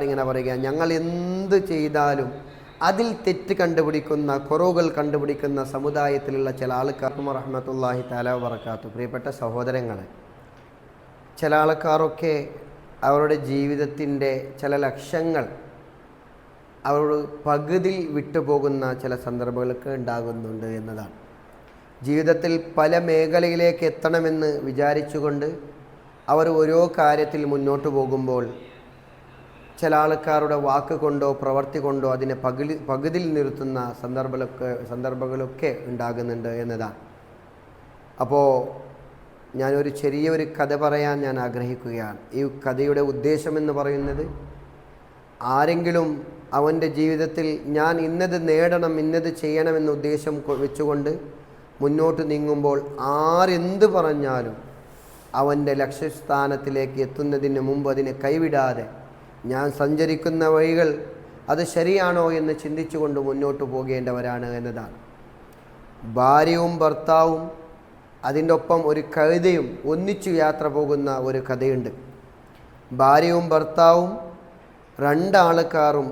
ഇങ്ങനെ പറയുക, ഞങ്ങൾ എന്ത് ചെയ്താലും അതിൽ തെറ്റ് കണ്ടുപിടിക്കുന്ന, കുറവുകൾ കണ്ടുപിടിക്കുന്ന സമുദായത്തിലുള്ള ചില ആൾക്കാർക്കും റഹ്മത്തുള്ളാഹി തആല വബറകാതുഹു. പ്രിയപ്പെട്ട സഹോദരങ്ങളെ, ചില ആൾക്കാരൊക്കെ അവരുടെ ജീവിതത്തിൻ്റെ ചില ലക്ഷ്യങ്ങൾ അവരോട് പകുതി വിട്ടുപോകുന്ന ചില സന്ദർഭങ്ങളൊക്കെ ഉണ്ടാകുന്നുണ്ട് എന്നതാണ്. ജീവിതത്തിൽ പല മേഖലയിലേക്ക് എത്തണമെന്ന് വിചാരിച്ചുകൊണ്ട് അവർ ഓരോ കാര്യത്തിൽ മുന്നോട്ട് പോകുമ്പോൾ ചില ആൾക്കാരുടെ വാക്ക് കൊണ്ടോ പ്രവൃത്തി കൊണ്ടോ അതിനെ പകുതിയിൽ നിർത്തുന്ന സന്ദർഭങ്ങളൊക്കെ ഉണ്ടാകുന്നുണ്ട് എന്നതാണ്. അപ്പോൾ ഞാനൊരു ചെറിയൊരു കഥ പറയാൻ ഞാൻ ആഗ്രഹിക്കുകയാണ്. ഈ കഥയുടെ ഉദ്ദേശമെന്ന് പറയുന്നത്, ആരെങ്കിലും അവൻ്റെ ജീവിതത്തിൽ ഞാൻ ഇന്നത് നേടണം, ഇന്നത് ചെയ്യണമെന്ന ഉദ്ദേശം വെച്ചുകൊണ്ട് മുന്നോട്ട് നീങ്ങുമ്പോൾ ആരെന്ത് പറഞ്ഞാലും അവൻ്റെ ലക്ഷ്യസ്ഥാനത്തിലേക്ക് എത്തുന്നതിന് മുമ്പ് അതിനെ കൈവിടാതെ ഞാൻ സഞ്ചരിക്കുന്ന വഴികൾ അത് ശരിയാണോ എന്ന് ചിന്തിച്ചുകൊണ്ട് മുന്നോട്ട് പോകേണ്ടവരാണ് എന്നതാണ്. ഭാര്യയും ഭർത്താവും അതിൻ്റെ ഒപ്പം ഒരു കഴുതയും ഒന്നിച്ചു യാത്ര പോകുന്ന ഒരു കഥയുണ്ട്. ഭാര്യയും ഭർത്താവും രണ്ടാൾക്കാരും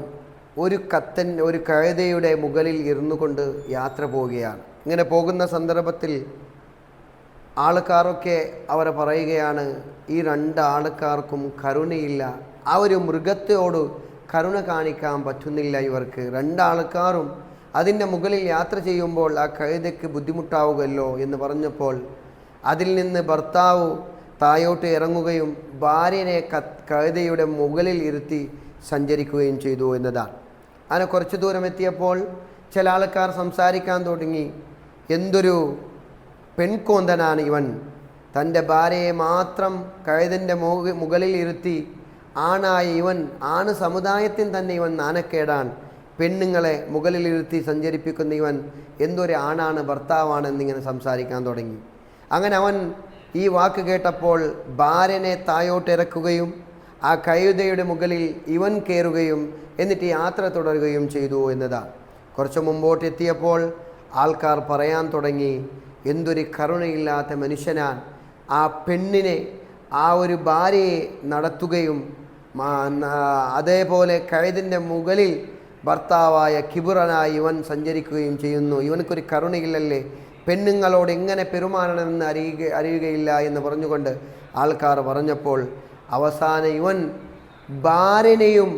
ഒരു കഴുതയുടെ മുകളിൽ ഇരുന്നു കൊണ്ട് യാത്ര പോവുകയാണ്. ഇങ്ങനെ പോകുന്ന സന്ദർഭത്തിൽ ആൾക്കാരൊക്കെ അവർ പറയുകയാണ്, ഈ രണ്ടാൾക്കാർക്കും കരുണയില്ല, ആ ഒരു മൃഗത്തോട് കരുണ കാണിക്കാൻ പറ്റുന്നില്ല ഇവർക്ക്. രണ്ടാൾക്കാരും അതിൻ്റെ മുകളിൽ യാത്ര ചെയ്യുമ്പോൾ ആ കഴുതയ്ക്ക് ബുദ്ധിമുട്ടാവുകയല്ലോ എന്ന് പറഞ്ഞപ്പോൾ അതിൽ നിന്ന് ഭർത്താവ് താഴോട്ട് ഇറങ്ങുകയും ഭാര്യനെ കഴുതയുടെ മുകളിൽ ഇരുത്തി സഞ്ചരിക്കുകയും ചെയ്തു എന്നതാണ്. അങ്ങനെ കുറച്ച് ദൂരം എത്തിയപ്പോൾ ചില ആൾക്കാർ സംസാരിക്കാൻ തുടങ്ങി, എന്തൊരു പെൺകോന്തനാണ് ഇവൻ, തൻ്റെ ഭാര്യയെ മാത്രം കഴുതൻ്റെ മുകളിൽ ഇരുത്തി ആണായ ഇവൻ, ആണ് സമുദായത്തിന് തന്നെ ഇവൻ നാണക്കേടാണ്, പെണ്ണുങ്ങളെ മുകളിലിരുത്തി സഞ്ചരിപ്പിക്കുന്ന ഇവൻ എന്തൊരു ആണാണ്, ഭർത്താവാണ് എന്നിങ്ങനെ സംസാരിക്കാൻ തുടങ്ങി. അങ്ങനെ അവൻ ഈ വാക്ക് കേട്ടപ്പോൾ ഭാര്യനെ താഴോട്ട് ഇറക്കുകയും ആ കഴുതയുടെ മുകളിൽ ഇവൻ കയറുകയും എന്നിട്ട് യാത്ര തുടരുകയും ചെയ്തു എന്നതാണ്. കുറച്ച് മുമ്പോട്ട് എത്തിയപ്പോൾ ആൾക്കാർ പറയാൻ തുടങ്ങി, എന്തൊരു കരുണയില്ലാത്ത മനുഷ്യനാണ്, ആ പെണ്ണിനെ, ആ ഒരു ഭാര്യയെ നടത്തുകയും അതേപോലെ കഴുതിൻ്റെ മുകളിൽ ഭർത്താവായ കിബുറനായി ഇവൻ സഞ്ചരിക്കുകയും ചെയ്യുന്നു, ഇവനക്കൊരു കരുണയില്ലല്ലേ, പെണ്ണുങ്ങളോട് എങ്ങനെ പെരുമാറണമെന്ന് അറിയുകയില്ല എന്ന് പറഞ്ഞുകൊണ്ട് ആൾക്കാർ പറഞ്ഞപ്പോൾ അവസാനം ഇവൻ ഭാര്യനെയും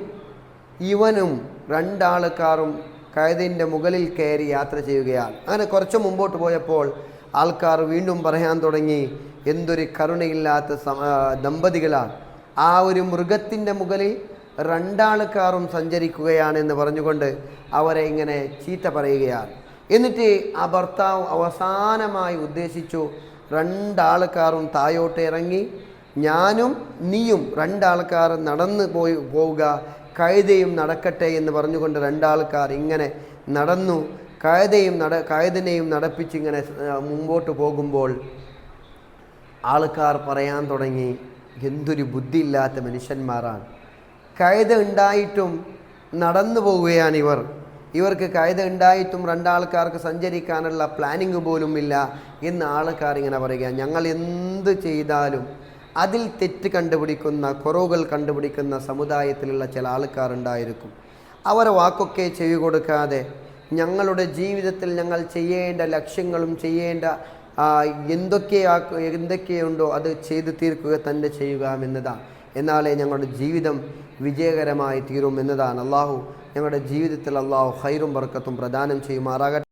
ഇവനും രണ്ടാൾക്കാരും കഴുതിൻ്റെ മുകളിൽ കയറി യാത്ര ചെയ്യുകയാണ്. അങ്ങനെ കുറച്ച് മുമ്പോട്ട് പോയപ്പോൾ ആൾക്കാർ വീണ്ടും പറയാൻ തുടങ്ങി, എന്തൊരു കരുണയില്ലാത്ത ദമ്പതികളാണ്, ആ ഒരു മൃഗത്തിൻ്റെ മുകളിൽ രണ്ടാൾക്കാരും സഞ്ചരിക്കുകയാണെന്ന് പറഞ്ഞുകൊണ്ട് അവരെ ഇങ്ങനെ ചീത്ത പറയുകയാണ്. എന്നിട്ട് ആ ഭർത്താവ് അവസാനമായി ഉദ്ദേശിച്ചു, രണ്ടാൾക്കാരും താഴോട്ട് ഇറങ്ങി ഞാനും നീയും രണ്ടാൾക്കാർ നടന്ന് പോവുക, കഴുതയും നടക്കട്ടെ എന്ന് പറഞ്ഞുകൊണ്ട് രണ്ടാൾക്കാർ ഇങ്ങനെ നടന്നു കഴുതനെയും നടപ്പിച്ചിങ്ങനെ മുമ്പോട്ട് പോകുമ്പോൾ ആൾക്കാർ പറയാൻ തുടങ്ങി, എന്തൊരു ബുദ്ധിയില്ലാത്ത മനുഷ്യന്മാരാണ്, കഴുത ഉണ്ടായിട്ടും നടന്നു പോവുകയാണ് ഇവർക്ക് കഴുത ഉണ്ടായിട്ടും രണ്ടാൾക്കാർക്ക് സഞ്ചരിക്കാനുള്ള പ്ലാനിങ് പോലും ഇല്ല എന്ന് ആൾക്കാർ ഇങ്ങനെ പറയുക. ഞങ്ങൾ എന്ത് ചെയ്താലും അതിൽ തെറ്റ് കണ്ടുപിടിക്കുന്ന, കുറവുകൾ കണ്ടുപിടിക്കുന്ന സമുദായത്തിലുള്ള ചില ആൾക്കാരുണ്ടായിരിക്കും. അവരെ വാക്കൊക്കെ ചെയ്തു കൊടുക്കാതെ ഞങ്ങളുടെ ജീവിതത്തിൽ ഞങ്ങൾ ചെയ്യേണ്ട ലക്ഷ്യങ്ങളും ചെയ്യേണ്ട എന്തൊക്കെയുണ്ടോ അത് ചെയ്തു തീർക്കുക തന്നെ ചെയ്യുക എന്നതാണ്. എന്നാലേ ഞങ്ങളുടെ ജീവിതം വിജയകരമായി തീരും എന്നതാണ്. അള്ളാഹു ഞങ്ങളുടെ ജീവിതത്തിൽ അള്ളാഹു ഖൈറും ബർക്കത്തും പ്രദാനം ചെയ്യുമാറാകട്ടെ.